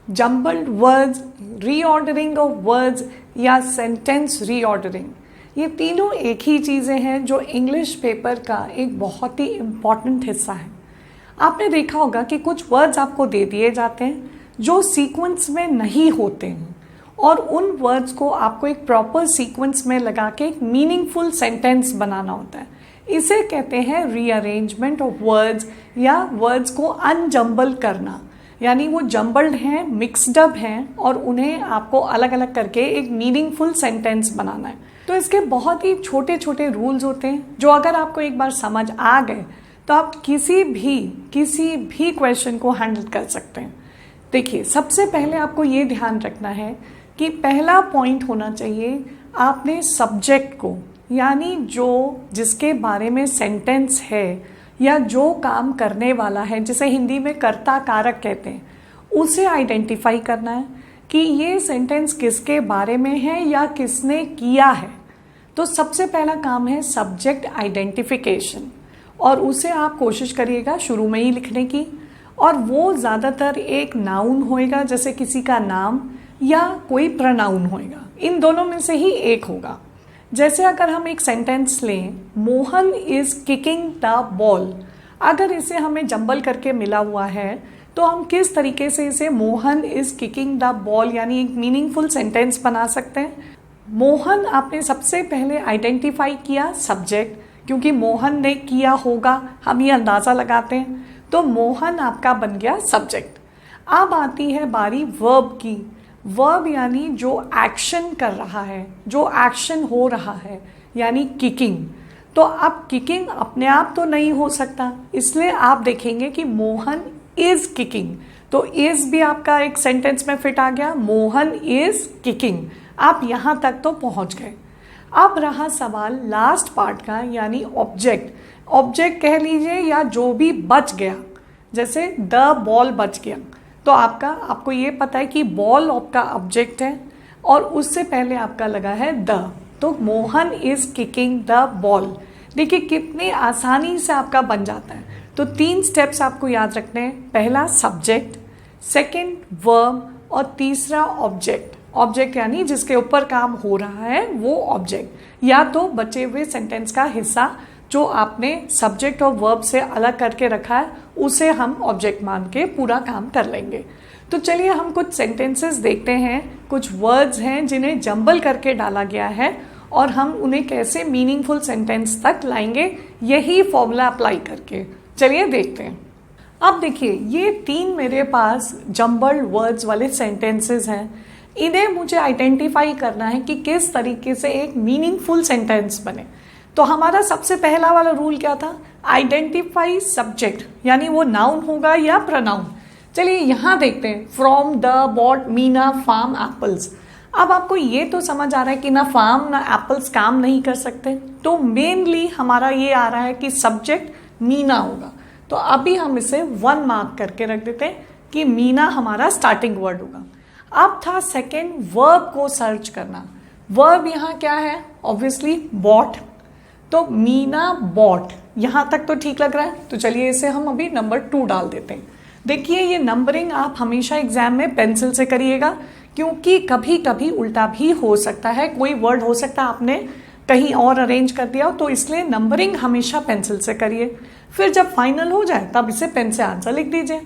Jumbled words, reordering of words या sentence reordering, ये तीनों एक ही चीज़ें हैं जो इंग्लिश पेपर का एक बहुत ही इम्पॉर्टेंट हिस्सा है। आपने देखा होगा कि कुछ वर्ड्स आपको दे दिए जाते हैं जो सीक्वेंस में नहीं होते हैं और उन वर्ड्स को आपको एक प्रॉपर सीक्वेंस में लगा के एक मीनिंगफुल सेंटेंस बनाना होता है। इसे कहते हैं रीअरेंजमेंट ऑफ वर्ड्स या वर्ड्स को अनजम्बल करना, यानी वो जम्बल्ड हैं, मिक्सड अप हैं और उन्हें आपको अलग अलग करके एक मीनिंगफुल सेंटेंस बनाना है। तो इसके बहुत ही छोटे छोटे रूल्स होते हैं जो अगर आपको एक बार समझ आ गए तो आप किसी भी क्वेश्चन को हैंडल कर सकते हैं। देखिए, सबसे पहले आपको ये ध्यान रखना है कि पहला पॉइंट होना चाहिए, आपने सब्जेक्ट को, यानी जो जिसके बारे में सेंटेंस है या जो काम करने वाला है, जिसे हिंदी में कर्ता कारक कहते हैं, उसे आइडेंटिफाई करना है कि ये सेंटेंस किसके बारे में है या किसने किया है। तो सबसे पहला काम है सब्जेक्ट आइडेंटिफिकेशन, और उसे आप कोशिश करिएगा शुरू में ही लिखने की, और वो ज़्यादातर एक नाउन होएगा, जैसे किसी का नाम, या कोई प्रनाउन होएगा। इन दोनों में से ही एक होगा। जैसे अगर हम एक सेंटेंस लें, Mohan is kicking the ball, अगर इसे हमें जंबल करके मिला हुआ है तो हम किस तरीके से इसे Mohan is kicking the ball यानी एक मीनिंगफुल सेंटेंस बना सकते हैं। मोहन आपने सबसे पहले आइडेंटिफाई किया सब्जेक्ट, क्योंकि मोहन ने किया होगा, हम ये अंदाज़ा लगाते हैं, तो मोहन आपका बन गया सब्जेक्ट। अब आती है बारी वर्ब की। वर्ब यानी जो एक्शन कर रहा है, जो एक्शन हो रहा है, यानी किकिंग। तो अब किकिंग अपने आप तो नहीं हो सकता, इसलिए आप देखेंगे कि मोहन इज किकिंग, तो इज भी आपका एक सेंटेंस में फिट आ गया, मोहन इज किकिंग। आप यहाँ तक तो पहुँच गए। अब रहा सवाल लास्ट पार्ट का, यानी ऑब्जेक्ट। ऑब्जेक्ट कह लीजिए या जो भी बच गया, जैसे द बॉल बच गया, तो आपको ये पता है कि बॉल आपका ऑब्जेक्ट है और उससे पहले आपका लगा है द, तो Mohan is kicking the ball. देखिए कितनी आसानी से आपका बन जाता है। तो 3 स्टेप्स आपको याद रखने हैं, पहला सब्जेक्ट, सेकंड वर्ब और तीसरा ऑब्जेक्ट। ऑब्जेक्ट यानी जिसके ऊपर काम हो रहा है वो ऑब्जेक्ट, या तो बचे हुए सेंटेंस का हिस्सा जो आपने सब्जेक्ट और वर्ब से अलग करके रखा है उसे हम ऑब्जेक्ट मान के पूरा काम कर लेंगे। तो चलिए हम कुछ सेंटेंसेस देखते हैं, कुछ वर्ड्स हैं जिन्हें जंबल करके डाला गया है और हम उन्हें कैसे मीनिंगफुल सेंटेंस तक लाएंगे, यही फॉर्मूला अप्लाई करके। चलिए देखते हैं। अब देखिए, ये 3 मेरे पास जंबल्ड वर्ड्स वाले सेंटेंसेस हैं। इन्हें मुझे आइडेंटिफाई करना है कि किस तरीके से एक मीनिंगफुल सेंटेंस बने। तो हमारा सबसे पहला वाला रूल क्या था, आइडेंटिफाई सब्जेक्ट, यानी वो नाउन होगा या प्रनाउन। चलिए यहाँ देखते हैं, from the bought Meena farm apples. अब आपको ये तो समझ आ रहा है कि ना फार्म ना एप्पल्स काम नहीं कर सकते, तो मेनली हमारा ये आ रहा है कि सब्जेक्ट मीना होगा। तो अभी हम इसे 1 मार्क करके रख देते हैं कि मीना हमारा स्टार्टिंग वर्ड होगा। अब था सेकेंड वर्ब को सर्च करना। वर्ब यहाँ क्या है, ऑब्वियसली बॉट, तो मीना बॉट, यहाँ तक तो ठीक लग रहा है। तो चलिए इसे हम अभी नंबर 2 डाल देते हैं। देखिए ये नंबरिंग आप हमेशा एग्जाम में पेंसिल से करिएगा, क्योंकि कभी कभी उल्टा भी हो सकता है, कोई वर्ड हो सकता है आपने कहीं और अरेंज कर दिया हो, तो इसलिए नंबरिंग हमेशा पेंसिल से करिए। फिर जब फाइनल हो जाए तब इसे पेन से आंसर लिख दीजिए।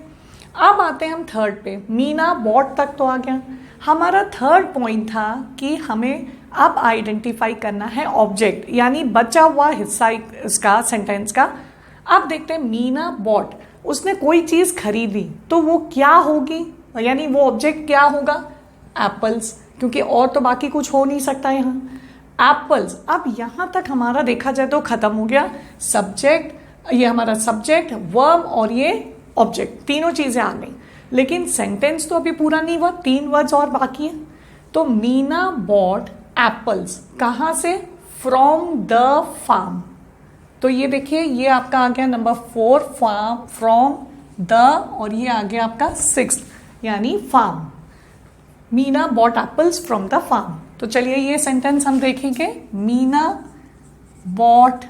अब आते हैं हम थर्ड पे, मीना बॉट तक तो आ गया। हमारा थर्ड पॉइंट था कि हमें अब आइडेंटिफाई करना है ऑब्जेक्ट, यानी बचा हुआ हिस्सा इसका सेंटेंस का। अब देखते हैं मीना बॉट, उसने कोई चीज़ खरीदी, तो वो क्या होगी, यानी वो ऑब्जेक्ट क्या होगा, एप्पल्स, क्योंकि और तो बाकी कुछ हो नहीं सकता यहाँ, एप्पल्स। अब यहाँ तक हमारा देखा जाए तो खत्म हो गया सब्जेक्ट, ये हमारा सब्जेक्ट, वर्ब और ये ऑब्जेक्ट, तीनों चीज़ें आ गई। लेकिन सेंटेंस तो अभी पूरा नहीं हुआ, 3 वर्ड्स और बाकी है। तो मीना बॉट एप्पल्स, कहाँ से, फ्रॉम द फार्म। तो ये देखिए ये आपका आ गया नंबर 4 फार्म, फ्रॉम द, और ये आ गया आपका 6 यानी farm. Meena bought apples from the farm. तो चलिए ये सेंटेंस हम देखेंगे, Meena bought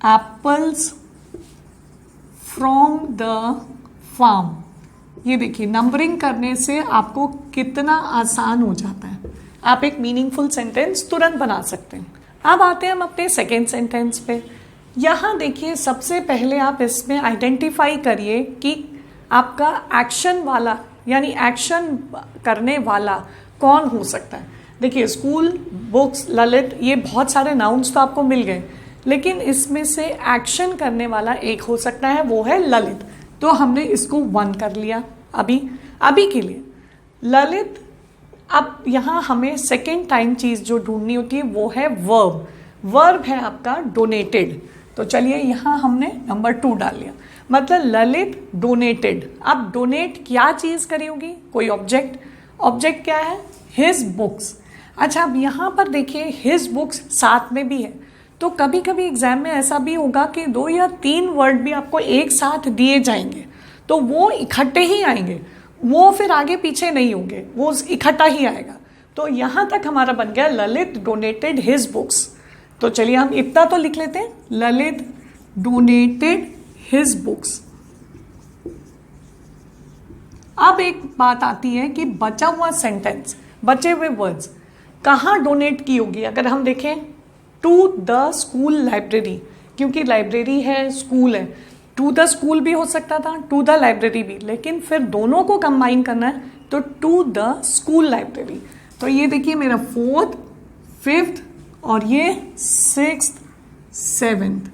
apples from the farm. ये देखिए नंबरिंग करने से आपको कितना आसान हो जाता है, आप एक मीनिंगफुल सेंटेंस तुरंत बना सकते हैं। अब आते हैं हम अपने सेकेंड सेंटेंस पे। यहाँ देखिए सबसे पहले आप इसमें आइडेंटिफाई करिए कि आपका एक्शन वाला यानी एक्शन करने वाला कौन हो सकता है। देखिए स्कूल, बुक्स, ललित, ये बहुत सारे नाउन्स तो आपको मिल गए, लेकिन इसमें से एक्शन करने वाला एक हो सकता है, वो है ललित। तो हमने इसको 1 कर लिया अभी के लिए ललित। अब यहाँ हमें सेकेंड टाइम चीज जो ढूंढनी होती है वो है वर्ब। वर्ब है आपका डोनेटेड। तो चलिए यहाँ हमने नंबर 2 डाल लिया, मतलब ललित डोनेटेड। अब डोनेट क्या चीज करी होगी, कोई ऑब्जेक्ट। ऑब्जेक्ट क्या है, हिज बुक्स। अच्छा अब यहाँ पर देखिए हिज बुक्स साथ में भी है, तो कभी कभी एग्जाम में ऐसा भी होगा कि 2 या 3 वर्ड भी आपको एक साथ दिए जाएंगे, तो वो इकट्ठे ही आएंगे, वो फिर आगे पीछे नहीं होंगे, वो इकट्ठा ही आएगा। तो यहाँ तक हमारा बन गया ललित डोनेटेड हिज बुक्स। तो चलिए हम इतना तो लिख लेते हैं, ललित डोनेटेड हिज बुक्स। अब एक बात आती है कि बचा हुआ सेंटेंस, बचे हुए वर्ड्स कहाँ डोनेट की होगी। अगर हम देखें टू द स्कूल लाइब्रेरी, क्योंकि लाइब्रेरी है, स्कूल है, टू द स्कूल भी हो सकता था, टू द लाइब्रेरी भी, लेकिन फिर दोनों को कंबाइन करना है तो टू द स्कूल लाइब्रेरी। तो ये देखिए मेरा 4th, 5th और ये 6th, 7th।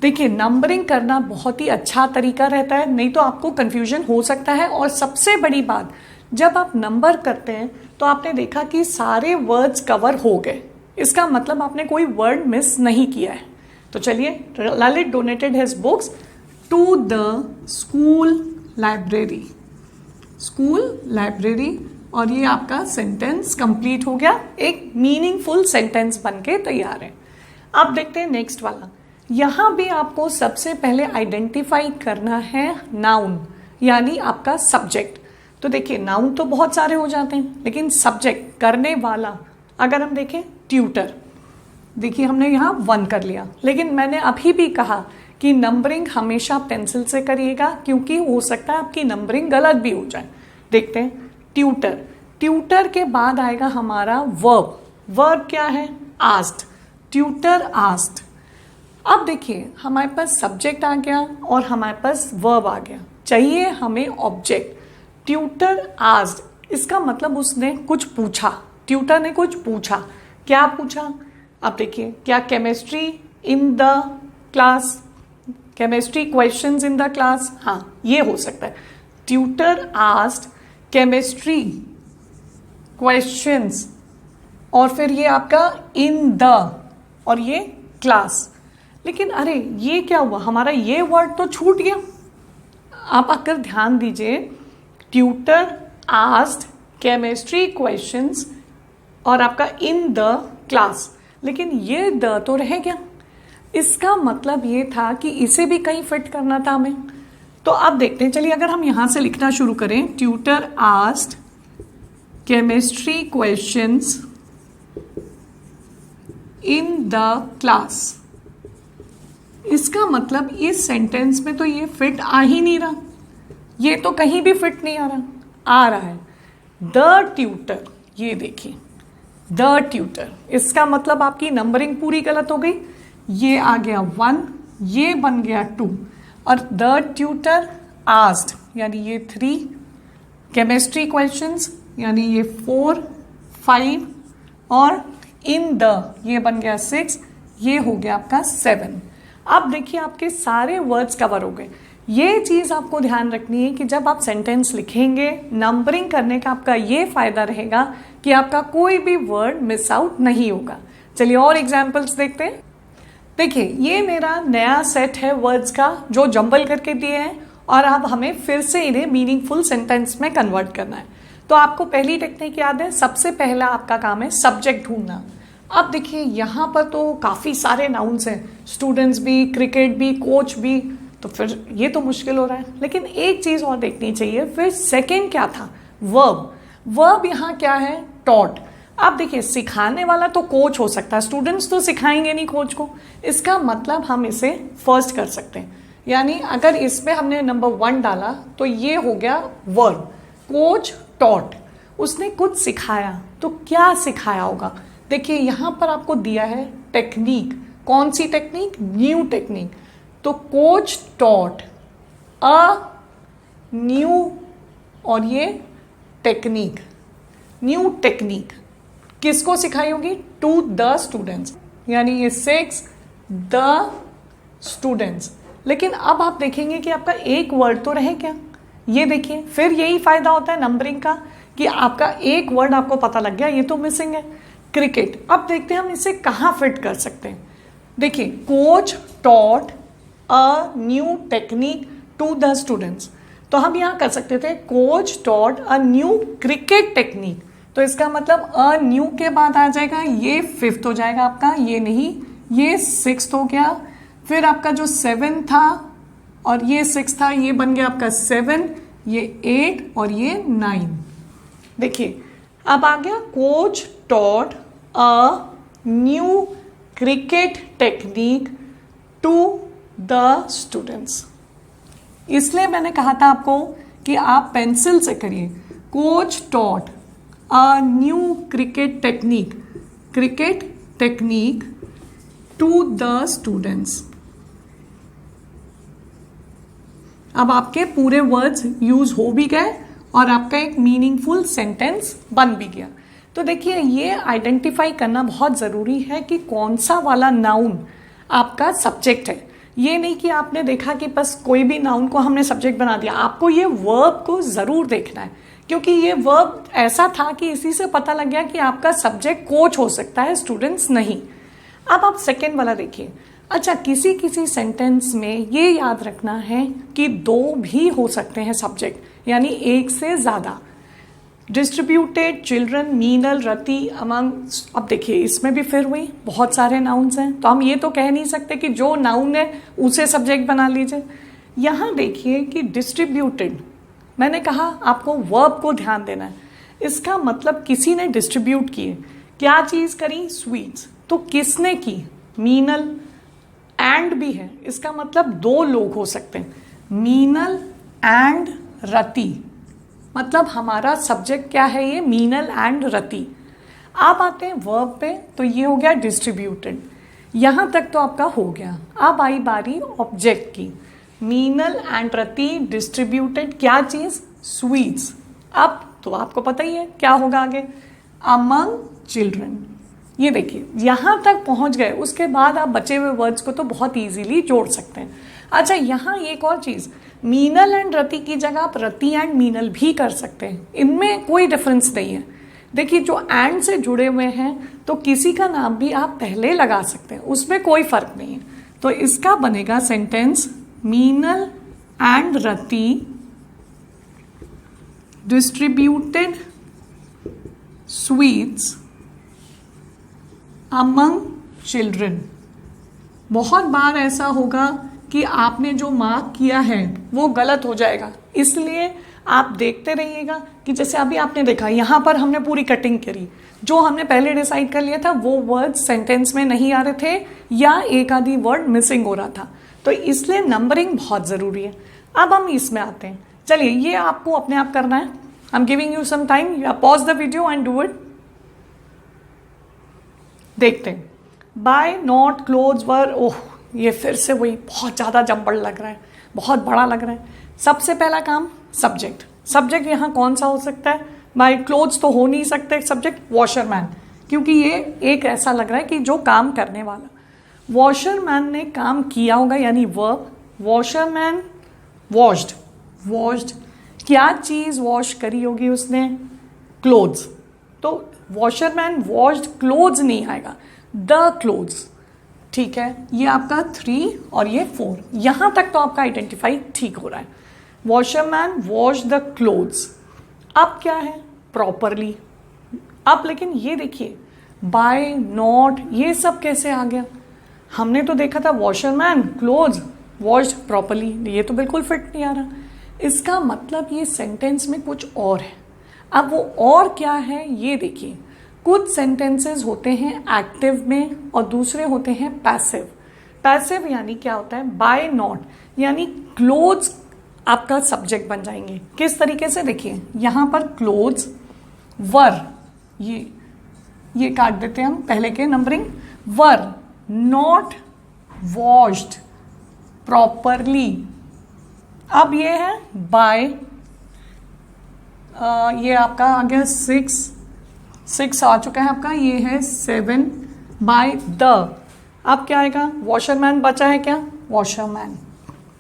देखिए नंबरिंग करना बहुत ही अच्छा तरीका रहता है, नहीं तो आपको कंफ्यूजन हो सकता है। और सबसे बड़ी बात, जब आप नंबर करते हैं तो आपने देखा कि सारे वर्ड्स कवर हो गए, इसका मतलब आपने कोई वर्ड मिस नहीं किया है। तो चलिए Lalit donated his books to the school library, school library, और ये आपका सेंटेंस कंप्लीट हो गया, एक मीनिंगफुल सेंटेंस बनके तैयार है। अब देखते हैं नेक्स्ट वाला। यहाँ भी आपको सबसे पहले आइडेंटिफाई करना है नाउन, यानी आपका सब्जेक्ट। तो देखिए नाउन तो बहुत सारे हो जाते हैं, लेकिन सब्जेक्ट करने वाला अगर हम देखें ट्यूटर, देखिए हमने यहाँ 1 कर लिया, लेकिन मैंने अभी भी कहा कि नंबरिंग हमेशा पेंसिल से करिएगा, क्योंकि हो सकता है आपकी नंबरिंग गलत भी हो जाए। देखते हैं ट्यूटर, ट्यूटर के बाद आएगा हमारा वर्ब। वर्ब क्या है, आस्क्ड, ट्यूटर आस्क्ड। अब देखिए हमारे पास सब्जेक्ट आ गया और हमारे पास वर्ब आ गया, चाहिए हमें ऑब्जेक्ट। ट्यूटर आस्क्ड, इसका मतलब उसने कुछ पूछा, ट्यूटर ने कुछ पूछा। क्या पूछा, अब देखिए क्या chemistry in the class, chemistry questions in the class, हाँ ये हो सकता है। ट्यूटर आस्क्ड केमिस्ट्री क्वेश्चंस, और फिर ये आपका इन द और ये क्लास। लेकिन अरे ये क्या हुआ, हमारा ये वर्ड तो छूट गया। आप अगर ध्यान दीजिए, ट्यूटर आस्क्ड केमिस्ट्री क्वेश्चंस और आपका इन द क्लास, लेकिन ये द तो रह गया। इसका मतलब ये था कि इसे भी कहीं फिट करना था हमें। तो अब देखते हैं, चलिए अगर हम यहां से लिखना शुरू करें, tutor asked chemistry questions in the class, इसका मतलब इस सेंटेंस में तो ये फिट आ ही नहीं रहा, ये तो कहीं भी फिट नहीं आ रहा है। द ट्यूटर, ये देखिए द ट्यूटर, इसका मतलब आपकी नंबरिंग पूरी गलत हो गई। ये आ गया 1, ये बन गया 2, और द ट्यूटर आस्क्ड यानी ये 3, केमिस्ट्री क्वेश्चंस यानी ये 4, 5, और इन द ये बन गया 6, ये हो गया आपका 7। अब देखिए आपके सारे वर्ड्स कवर हो गए। ये चीज आपको ध्यान रखनी है कि जब आप सेंटेंस लिखेंगे, नंबरिंग करने का आपका ये फायदा रहेगा कि आपका कोई भी वर्ड मिस आउट नहीं होगा। चलिए और एग्जांपल्स देखते हैं। देखिए ये मेरा नया सेट है वर्ड्स का जो जंबल करके दिए हैं, और अब हमें फिर से इन्हें मीनिंगफुल सेंटेंस में कन्वर्ट करना है। तो आपको पहली टेक्निक याद है, सबसे पहला आपका काम है सब्जेक्ट ढूंढना। अब देखिए यहाँ पर तो काफी सारे नाउन्स हैं, स्टूडेंट्स भी, क्रिकेट भी, कोच भी, तो फिर ये तो मुश्किल हो रहा है। लेकिन एक चीज और देखनी चाहिए, फिर सेकेंड क्या था, वर्ब। वर्ब यहाँ क्या है, टॉट। अब देखिए सिखाने वाला तो कोच हो सकता है, स्टूडेंट्स तो सिखाएंगे नहीं कोच को, इसका मतलब हम इसे फर्स्ट कर सकते हैं, यानी अगर इसमें हमने नंबर 1 डाला तो ये हो गया वर्ब। कोच टॉट, उसने कुछ सिखाया, तो क्या सिखाया होगा? देखिए यहां पर आपको दिया है टेक्निक। कौन सी टेक्निक? New technique. तो कोच टॉट अ न्यू, और ये टेक्निक, न्यू टेक्निक किसको सिखाई होगी? टू द स्टूडेंट्स, यानी ये 6 द स्टूडेंट्स। लेकिन अब आप देखेंगे कि आपका एक वर्ड तो रहे क्या? ये देखिए, फिर यही फायदा होता है नंबरिंग का कि आपका एक वर्ड आपको पता लग गया, ये तो मिसिंग है, क्रिकेट। अब देखते हैं हम इसे कहाँ फिट कर सकते हैं। देखिए, coach taught a new technique to the students, तो हम यहाँ कर सकते थे coach taught a new cricket technique. तो इसका मतलब अ न्यू के बाद आ जाएगा, ये 5th हो जाएगा आपका, ये नहीं, ये 6th हो गया। फिर आपका जो 7 था और ये 6 था, ये बन गया आपका 7, ये 8 और ये 9। देखिए अब आ गया coach taught a new cricket technique to the students. इसलिए मैंने कहा था आपको कि आप पेंसिल से करिए। Coach taught a new cricket technique to the students. अब आपके पूरे वर्ड्स यूज हो भी गए और आपका एक मीनिंगफुल सेंटेंस बन भी गया। तो देखिए, ये आइडेंटिफाई करना बहुत ज़रूरी है कि कौन सा वाला नाउन आपका सब्जेक्ट है। ये नहीं कि आपने देखा कि बस कोई भी नाउन को हमने सब्जेक्ट बना दिया। आपको ये वर्ब को ज़रूर देखना है, क्योंकि ये वर्ब ऐसा था कि इसी से पता लग गया कि आपका सब्जेक्ट कोच हो सकता है, स्टूडेंट्स नहीं। अब आप सेकेंड वाला देखिए। अच्छा, किसी किसी सेंटेंस में ये याद रखना है कि 2 भी हो सकते हैं सब्जेक्ट, यानी एक से ज़्यादा। डिस्ट्रीब्यूटेड, चिल्ड्रन, मीनल, रति, अमंग। अब देखिए इसमें भी फिर हुई बहुत सारे नाउन्स हैं, तो हम ये तो कह नहीं सकते कि जो नाउन है उसे सब्जेक्ट बना लीजिए। यहाँ देखिए कि डिस्ट्रीब्यूटेड, मैंने कहा आपको वर्ब को ध्यान देना है। इसका मतलब किसी ने डिस्ट्रीब्यूट किए, क्या चीज़ करी? स्वीट्स। तो किसने की? मीनल। एंड भी है, इसका मतलब 2 लोग हो सकते हैं, मीनल एंड रति। मतलब हमारा सब्जेक्ट क्या है? ये मीनल एंड रति। आप आते हैं वर्ब पे, तो ये हो गया डिस्ट्रीब्यूटेड। यहां तक तो आपका हो गया। अब आई बारी ऑब्जेक्ट की। मीनल एंड रति डिस्ट्रीब्यूटेड क्या चीज? स्वीट्स। अब तो आपको पता ही है क्या होगा आगे, अमंग चिल्ड्रन। ये देखिए यहां तक पहुंच गए, उसके बाद आप बचे हुए वर्ड्स को तो बहुत इजीली जोड़ सकते हैं। अच्छा, यहाँ एक और चीज, मीनल एंड रति की जगह आप रति एंड मीनल भी कर सकते हैं, इनमें कोई डिफरेंस नहीं है। देखिए जो एंड से जुड़े हुए हैं तो किसी का नाम भी आप पहले लगा सकते हैं, उसमें कोई फर्क नहीं है। तो इसका बनेगा sentence, Meenal and Rati distributed sweets among children. बहुत बार ऐसा होगा कि आपने जो मार्क किया है वो गलत हो जाएगा, इसलिए आप देखते रहिएगा कि जैसे अभी आपने देखा यहाँ पर हमने पूरी कटिंग करी, जो हमने पहले डिसाइड कर लिया था वो वर्ड सेंटेंस में नहीं आ रहे थे या एक आधी वर्ड मिसिंग हो रहा था, तो इसलिए नंबरिंग बहुत ज़रूरी है। अब हम इसमें आते हैं, चलिए ये आपको अपने आप करना है। I am giving you some time, you pause the video and do it. देखते हैं, बाय नॉट क्लोज वर। ओह, ये फिर से वही बहुत ज़्यादा जंबड़ लग रहा है, बहुत बड़ा लग रहा है। सबसे पहला काम सब्जेक्ट। सब्जेक्ट यहाँ कौन सा हो सकता है? बाय क्लोथ्स तो हो नहीं सकते सब्जेक्ट, वॉशरमैन, क्योंकि ये एक ऐसा लग रहा है कि जो काम करने वाला। वॉशरमैन ने काम किया होगा, यानी वर्ब। वॉशरमैन वॉश्ड, वॉश्ड क्या चीज़ वॉश करी होगी उसने? क्लोथ्स। तो वॉशरमैन वॉश्ड क्लोथ्स नहीं आएगा, द क्लोथ्स। ठीक है, ये आपका 3 और ये 4, यहां तक तो आपका आइडेंटिफाई ठीक हो रहा है। Washerman wash the clothes. अब क्या है? प्रॉपरली। अब लेकिन ये देखिए, बाय नॉट ये सब कैसे आ गया? हमने तो देखा था वॉशरमैन क्लोथ्स वॉश्ड प्रॉपरली, ये तो बिल्कुल फिट नहीं आ रहा। इसका मतलब ये सेंटेंस में कुछ और है। अब वो और क्या है ये देखिए, कुछ सेंटेंसेस होते हैं एक्टिव में और दूसरे होते हैं पैसिव। पैसिव यानी क्या होता है, बाय नॉट, यानी क्लोथ्स आपका सब्जेक्ट बन जाएंगे। किस तरीके से, देखिए यहां पर क्लोथ्स वर, ये काट देते हैं हम पहले के numbering, were not washed properly. अब ये है बाय, ये आपका आ गया 6 आ चुका है आपका, ये है 7 बाय द। अब क्या आएगा, वॉशरमैन बचा है क्या, वॉशरमैन।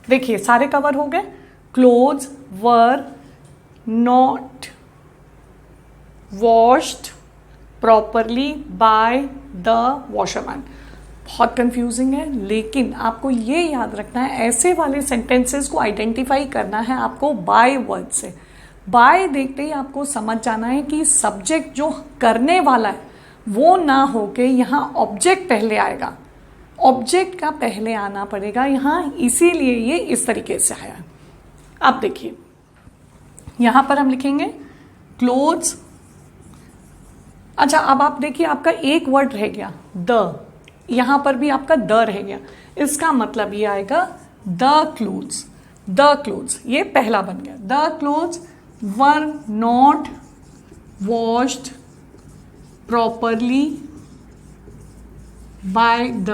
देखिए सारे कवर हो गए, clothes were not washed properly by the washerman. बहुत कंफ्यूजिंग है, लेकिन आपको ये याद रखना है, ऐसे वाले सेंटेंसेस को आइडेंटिफाई करना है आपको बाय वर्ड से। बाय देखते ही आपको समझ जाना है कि सब्जेक्ट जो करने वाला है वो ना होके यहाँ ऑब्जेक्ट पहले आएगा, ऑब्जेक्ट का पहले आना पड़ेगा यहाँ, इसीलिए ये इस तरीके से आया। अब देखिए यहां पर हम लिखेंगे क्लोथ्स। अच्छा अब आप देखिए आपका एक वर्ड रह गया द, यहां पर भी आपका द रह गया, इसका मतलब ये आएगा द क्लोथ्स। द क्लोथ्स ये पहला बन गया, the clothes were not washed properly by the,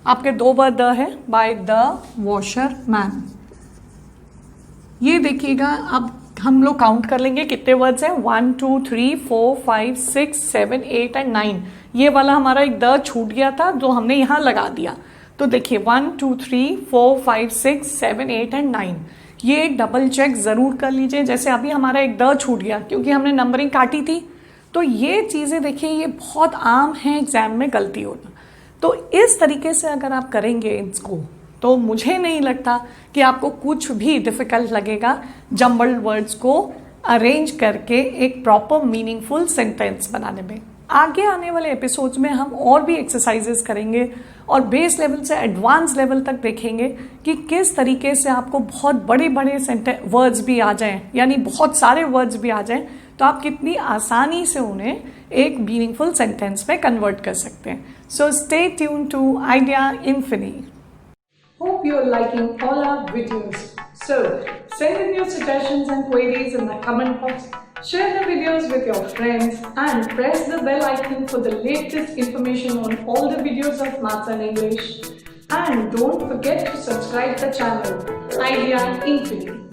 आपके दो बार द है, बाय द वॉशरमैन। ये देखिएगा अब हम लोग काउंट कर लेंगे कितने वर्ड्स हैं, 1 2 3 4 5 6 7 8 एंड 9। ये वाला हमारा एक द छूट गया था जो हमने यहाँ लगा दिया। तो देखिए 1 2 3 4 5 6 7 8 एंड 9, ये डबल चेक जरूर कर लीजिए। जैसे अभी हमारा एक द छूट गया क्योंकि हमने नंबरिंग काटी थी, तो ये चीजें देखिए ये बहुत आम है एग्जाम में गलती होना। तो इस तरीके से अगर आप करेंगे इसको, तो मुझे नहीं लगता कि आपको कुछ भी डिफिकल्ट लगेगा जम्बल्ड वर्ड्स को अरेंज करके एक प्रॉपर मीनिंगफुल सेंटेंस बनाने में। आगे आने वाले एपिसोड्स में हम और भी एक्सरसाइजेस करेंगे और बेस लेवल से एडवांस लेवल तक देखेंगे कि किस तरीके से आपको बहुत बड़े बड़े वर्ड्स भी आ जाएं, यानी बहुत सारे वर्ड्स भी आ जाएं, तो आप कितनी आसानी से उन्हें एक मीनिंगफुल सेंटेंस में कन्वर्ट कर सकते हैं। So stay tune to Idea Infini. Hope you're liking all our videos. So, send in your suggestions and queries in the comment box. Share the videos with your friends and press the bell icon for the latest information on all the videos of Maths and English. And don't forget to subscribe the channel Idea Infinity.